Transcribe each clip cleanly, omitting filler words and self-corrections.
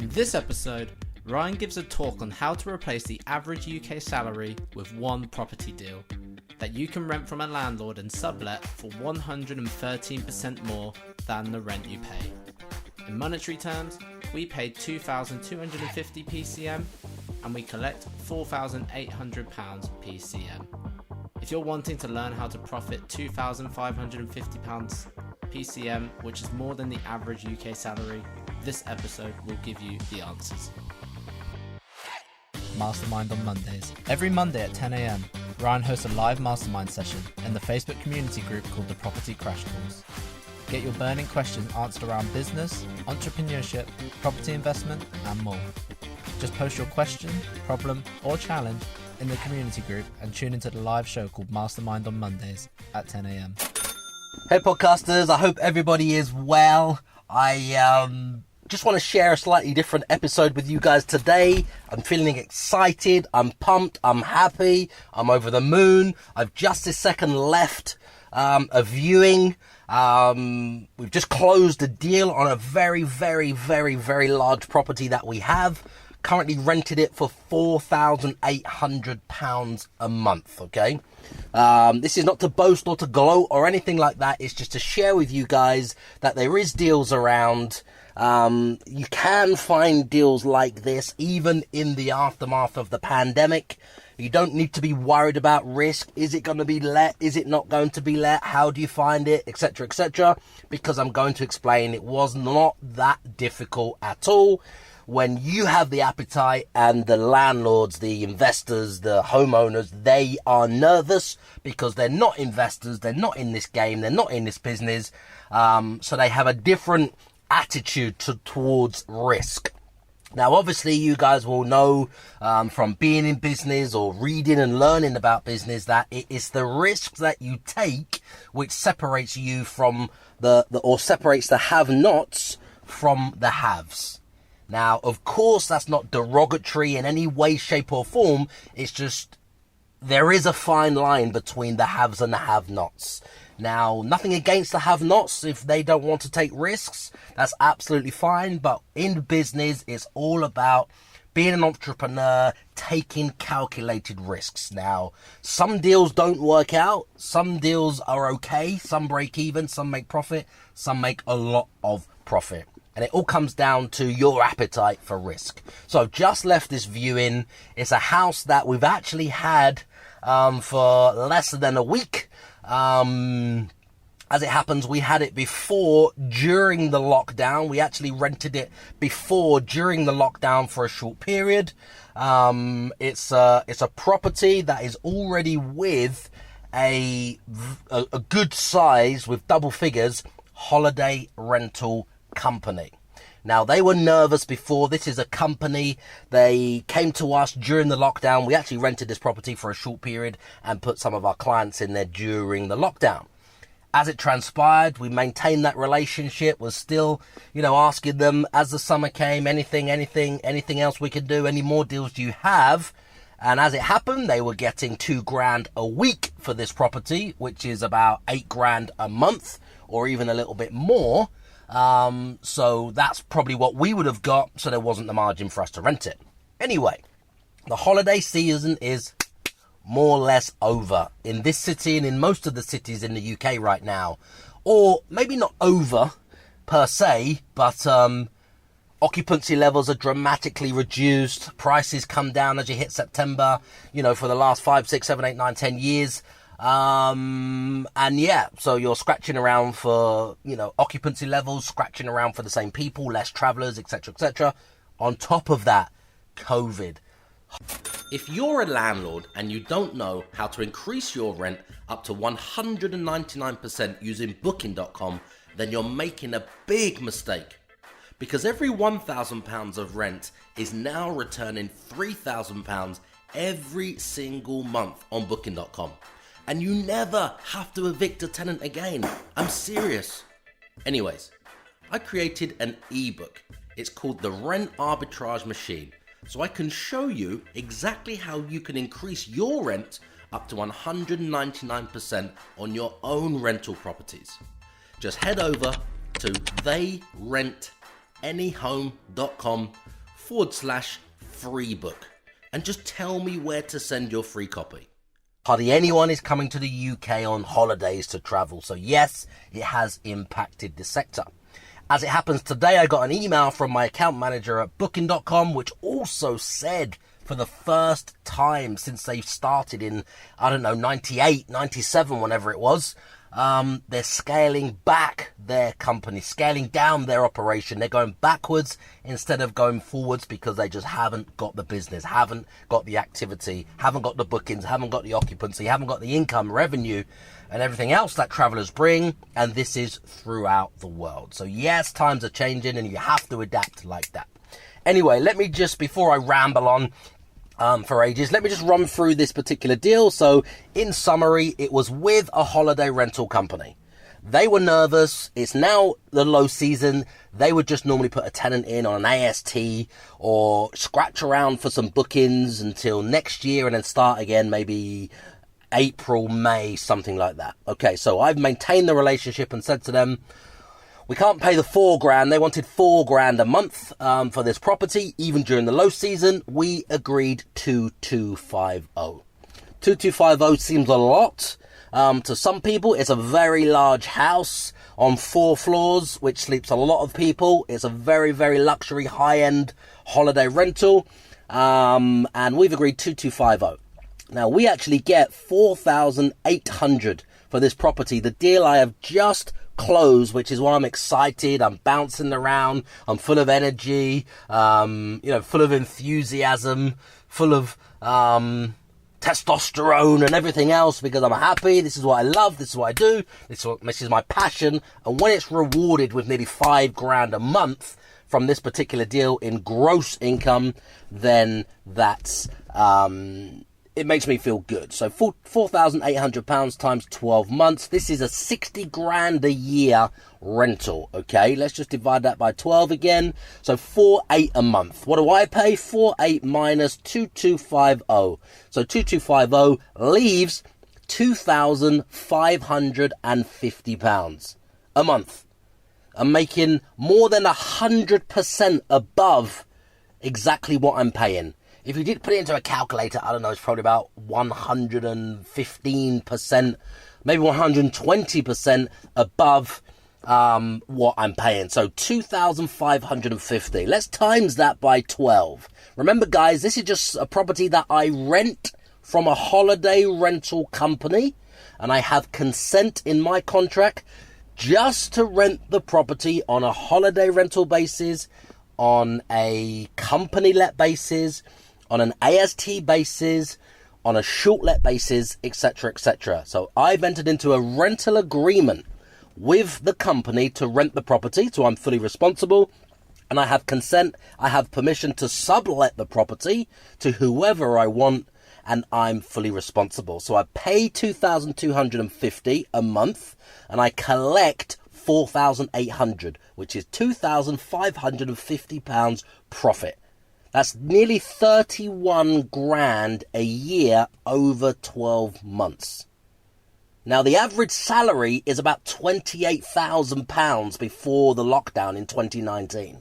In this episode, Ryan gives a talk on how to replace the average UK salary with one property deal that you can rent from a landlord and sublet for 113% more than the rent you pay. In monetary terms, we paid 2,250 PCM and we collect £4,800 PCM. If you're wanting to learn how to profit £2,550 PCM, which is more than the average UK salary, this episode will give you the answers. Mastermind on Mondays. Every Monday at 10 a.m, Ryan hosts a live mastermind session in the Facebook community group called the Property Crash Course. Get your burning questions answered around business, entrepreneurship, property investment, and more. Just post your question, problem, or challenge in the community group and tune into the live show called Mastermind on Mondays at 10 a.m. Hey podcasters, I hope everybody is well. I just want to share a slightly different episode with you guys today. I'm feeling excited, I'm pumped, I'm happy, I'm over the moon. I've just this second left a viewing. We've just closed a deal on a very, very, very, very large property that we have. Currently rented it for £4,800 a month, okay? This is not to boast or to gloat or anything like that. It's just to share with you guys that there is deals around. You can find deals like this even in the aftermath of the pandemic. You don't need to be worried about risk. Is it going to be let? Is it not going to be let? How do you find it? Etc, etc. Because I'm going to explain it was not that difficult at all. When you have the appetite and the landlords, the investors, the homeowners, they are nervous because they're not investors, they're not in this game, they're not in this business. So they have a different attitude towards risk. Now, obviously, you guys will know from being in business or reading and learning about business that it is the risks that you take which separates you from separates the have-nots from the haves. Now, of course, that's not derogatory in any way, shape or form. It's just there is a fine line between the haves and the have-nots. Now, nothing against the have-nots. If they don't want to take risks, that's absolutely fine. But in business, it's all about being an entrepreneur, taking calculated risks. Now, some deals don't work out. Some deals are okay. Some break even. Some make profit. Some make a lot of profit. And it all comes down to your appetite for risk. So I've just left this viewing. It's a house that we've actually had for less than a week. As it happens, we had it before, during the lockdown. We actually rented it before, during the lockdown for a short period. It's a property that is already with a good size, with double figures, holiday rental company. Now, they were nervous before. This is a company. They came to us during the lockdown. We actually rented this property for a short period and put some of our clients in there during the lockdown. As it transpired, we maintained that relationship, was still, asking them as the summer came, anything else we could do, any more deals do you have? And as it happened, they were getting £2,000 a week for this property, which is about £8,000 a month, or even a little bit more. So that's probably what we would have got, so there wasn't the margin for us to rent it. Anyway, the holiday season is more or less over in this city and in most of the cities in the UK right now. Or maybe not over per se, but occupancy levels are dramatically reduced. Prices come down as you hit September, for the last 5, 6, 7, 8, 9, 10 years. So you're scratching around for, occupancy levels, scratching around for the same people, less travelers, etc, etc. On top of that, COVID. If you're a landlord and you don't know how to increase your rent up to 199% using booking.com, then you're making a big mistake. Because every £1,000 of rent is now returning £3,000 every single month on booking.com. And you never have to evict a tenant again. I'm serious. Anyways, I created an ebook. It's called The Rent Arbitrage Machine. So I can show you exactly how you can increase your rent up to 199% on your own rental properties. Just head over to theyrentanyhome.com free book and just tell me where to send your free copy. Hardly anyone is coming to the UK on holidays to travel, so yes, it has impacted the sector. As it happens today, I got an email from my account manager at booking.com, which also said for the first time since they started in, 98, 97, whenever it was, they're scaling back their company, scaling down their operation. They're going backwards instead of going forwards because they just haven't got the business, haven't got the activity, haven't got the bookings, haven't got the occupancy, haven't got the income, revenue, and everything else that travelers bring. And this is throughout the world. So yes, times are changing and you have to adapt like that. Anyway, let me just, before I ramble on, for ages, let me just run through this particular deal. So in summary, it was with a holiday rental company. They were nervous. It's now the low season. They would just normally put a tenant in on an AST or scratch around for some bookings until next year and then start again, maybe April, May, something like that. Okay, so I've maintained the relationship and said to them, we can't pay the $4,000. They wanted $4,000 a month for this property. Even during the low season, we agreed 2250. 2250 seems a lot. To some people, it's a very large house on 4 floors, which sleeps a lot of people. It's a very, very luxury, high-end holiday rental. And we've agreed 2250. Now, we actually get 4,800 for this property. The deal I have just closed, which is why I'm excited. I'm bouncing around. I'm full of energy, full of enthusiasm, full of testosterone and everything else because I'm happy. This is what I love. This is what I do. This is my passion. And when it's rewarded with nearly $5,000 a month from this particular deal in gross income, then that's it makes me feel good. So £4,800 times 12 months. This is a $60,000 a year rental. Okay, let's just divide that by 12 again. So 4,800 a month. What do I pay? 4,800 minus 2,250. So 2,250 leaves £2,550 a month. I'm making more than 100% above exactly what I'm paying. If you did put it into a calculator, I don't know, it's probably about 115%, maybe 120% above what I'm paying. So 2,550. Let's times that by 12. Remember, guys, this is just a property that I rent from a holiday rental company, and I have consent in my contract just to rent the property on a holiday rental basis, on a company let basis, on an AST basis, on a short let basis, etc., etc. So I've entered into a rental agreement with the company to rent the property, so I'm fully responsible, and I have consent, I have permission to sublet the property to whoever I want, and I'm fully responsible. So I pay $2,250 a month, and I collect $4,800, which is £2,550 profit. That's nearly 31 grand a year over 12 months. Now, the average salary is about £28,000 before the lockdown in 2019.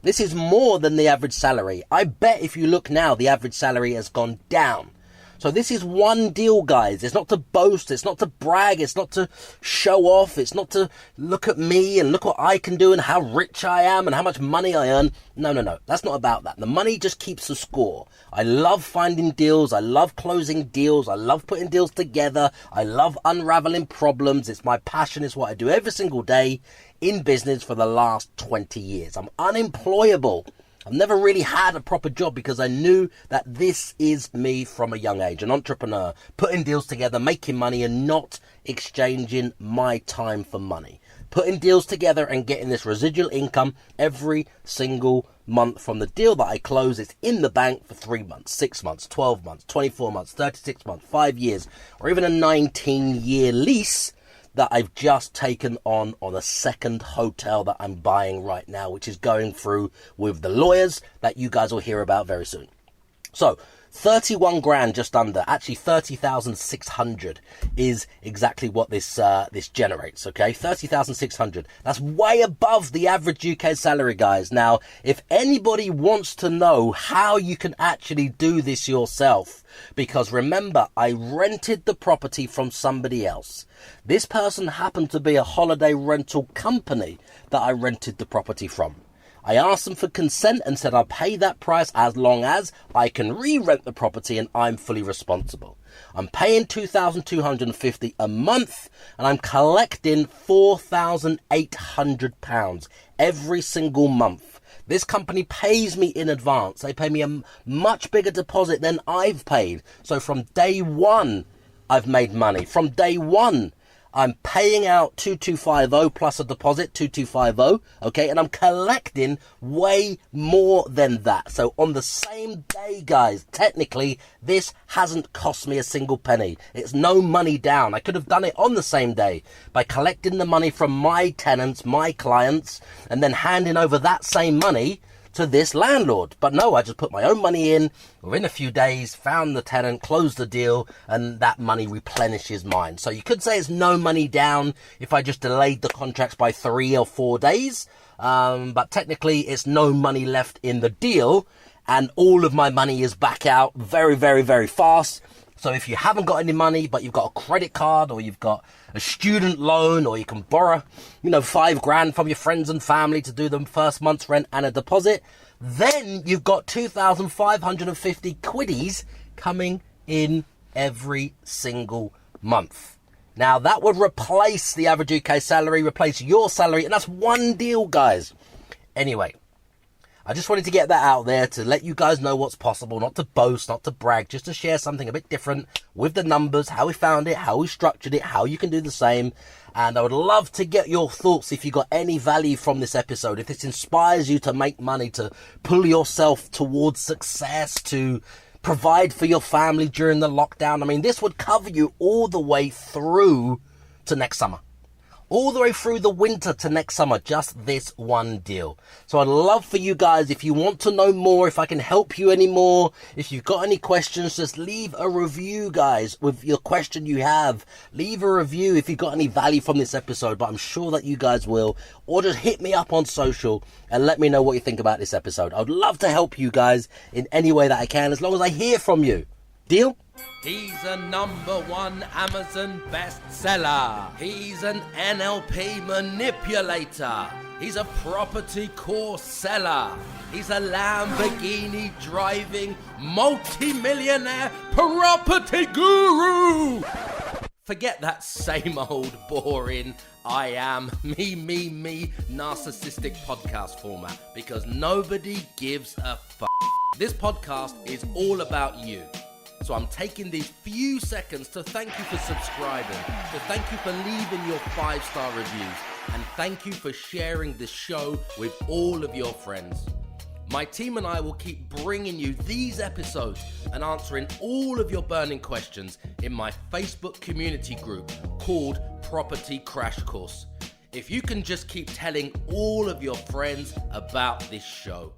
This is more than the average salary. I bet if you look now, the average salary has gone down. So this is one deal, guys. It's not to boast. It's not to brag. It's not to show off. It's not to look at me and look what I can do and how rich I am and how much money I earn. No. That's not about that. The money just keeps the score. I love finding deals. I love closing deals. I love putting deals together. I love unraveling problems. It's my passion. It's what I do every single day in business for the last 20 years. I'm unemployable. I've never really had a proper job because I knew that this is me from a young age, an entrepreneur, putting deals together, making money and not exchanging my time for money. Putting deals together and getting this residual income every single month from the deal that I close. It's in the bank for 3 months, 6 months, 12 months, 24 months, 36 months, 5 years, or even a 19-year lease that I've just taken on a second hotel that I'm buying right now, which is going through with the lawyers that you guys will hear about very soon. So 31 grand, just under, actually 30,600 is exactly what this generates, okay? 30,600. That's way above the average UK salary, guys. Now, if anybody wants to know how you can actually do this yourself, because remember, I rented the property from somebody else. This person happened to be a holiday rental company that I rented the property from. I asked them for consent and said I'll pay that price as long as I can re-rent the property and I'm fully responsible. I'm paying £2,250 a month and I'm collecting £4,800 every single month. This company pays me in advance. They pay me a much bigger deposit than I've paid. So from day one, I've made money. From day one, I'm paying out 2250 plus a deposit, 2250, okay? And I'm collecting way more than that. So on the same day, guys, technically, this hasn't cost me a single penny. It's no money down. I could have done it on the same day by collecting the money from my tenants, my clients, and then handing over that same money to this landlord. But no, I just put my own money in within a few days, found the tenant, closed the deal, and that money replenishes mine. So you could say it's no money down if I just delayed the contracts by 3 or 4 days, but technically it's no money left in the deal, and all of my money is back out very, very, very fast. So if you haven't got any money, but you've got a credit card or you've got a student loan, or you can borrow, £5,000 from your friends and family to do the first month's rent and a deposit, then you've got 2,550 quiddies coming in every single month. Now that would replace the average UK salary, replace your salary, and that's one deal, guys. Anyway, I just wanted to get that out there to let you guys know what's possible, not to boast, not to brag, just to share something a bit different with the numbers, how we found it, how we structured it, how you can do the same. And I would love to get your thoughts if you got any value from this episode, if this inspires you to make money, to pull yourself towards success, to provide for your family during the lockdown. I mean, this would cover you all the way through to next summer. All the way through the winter to next summer, just this one deal. So I'd love for you guys, if you want to know more, if I can help you anymore, if you've got any questions, just leave a review, guys, with your question you have. Leave a review if you got any value from this episode, but I'm sure that you guys will. Or just hit me up on social and let me know what you think about this episode. I'd love to help you guys in any way that I can, as long as I hear from you. Deal? He's a #1 Amazon bestseller. He's an NLP manipulator. He's a property course seller. He's a Lamborghini driving multi-millionaire property guru. Forget that same old boring I am me narcissistic podcast format, because nobody gives a f***. This podcast is all about you. So I'm taking these few seconds to thank you for subscribing, to thank you for leaving your 5-star reviews, and thank you for sharing this show with all of your friends. My team and I will keep bringing you these episodes and answering all of your burning questions in my Facebook community group called Property Crash Course. If you can just keep telling all of your friends about this show.